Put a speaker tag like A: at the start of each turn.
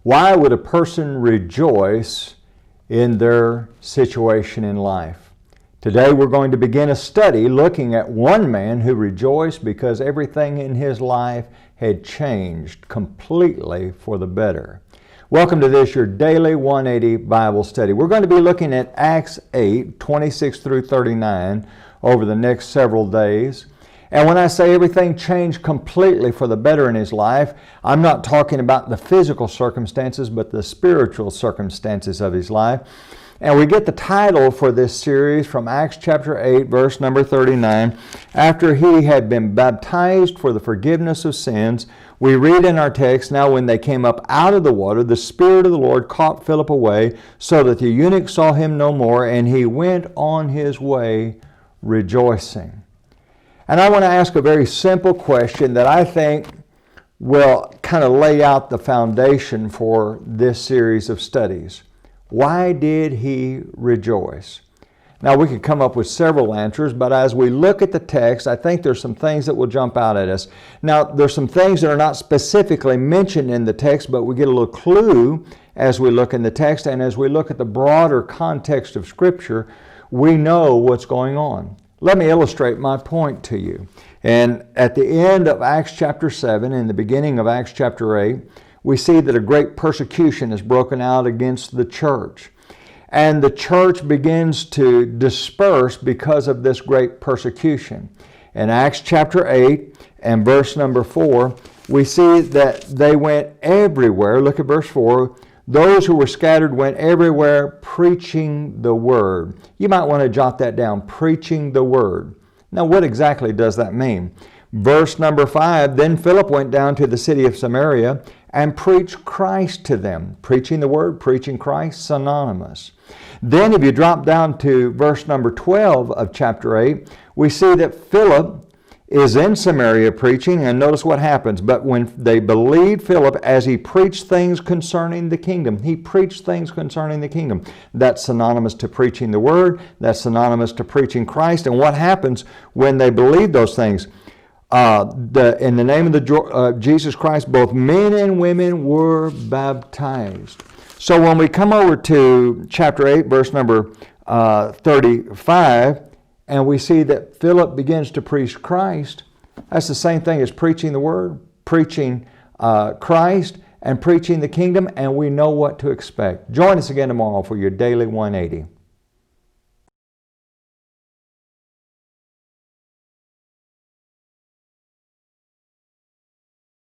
A: Why would a person rejoice in their situation in life? Today we're going to begin a study looking at one man who rejoiced because everything in his life had changed completely for the better. Welcome to this, your daily 180 Bible study. We're going to be looking at Acts 8, 26 through 39 over the next several days. And when I say everything changed completely for the better in his life, I'm not talking about the physical circumstances, but the spiritual circumstances of his life. And we get the title for this series from Acts chapter 8, verse number 39. After he had been baptized for the forgiveness of sins, we read in our text, now when they came up out of the water, the Spirit of the Lord caught Philip away, so that the eunuch saw him no more, and he went on his way rejoicing. And I want to ask a very simple question that I think will kind of lay out the foundation for this series of studies. Why did he rejoice? Now, we could come up with several answers, but as we look at the text, I think there's some things that will jump out at us. Now, there's some things that are not specifically mentioned in the text, but we get a little clue as we look in the text, and as we look at the broader context of Scripture, we know what's going on. Let me illustrate my point to you. And at the end of Acts chapter 7, in the beginning of Acts chapter 8, we see that a great persecution is broken out against the church. And the church begins to disperse because of this great persecution. In Acts chapter 8 and verse number 4, we see that they went everywhere. Look at verse 4. Those who were scattered went everywhere preaching the word. You might want to jot that down, preaching the word. Now, what exactly does that mean? Verse number 5, then Philip went down to the city of Samaria and preached Christ to them. Preaching the word, preaching Christ, synonymous. Then if you drop down to verse number 12 of chapter 8, we see that Philip is in Samaria preaching, and notice what happens. But when they believed Philip as he preached things concerning the kingdom, he preached things concerning the kingdom. That's synonymous to preaching the word. That's synonymous to preaching Christ. And what happens when they believe those things? In the name of Jesus Christ, both men and women were baptized. So when we come over to chapter 8, verse number 35, and we see that Philip begins to preach Christ, that's the same thing as preaching the word, preaching Christ, and preaching the kingdom, and we know what to expect. Join us again tomorrow for your Daily 180.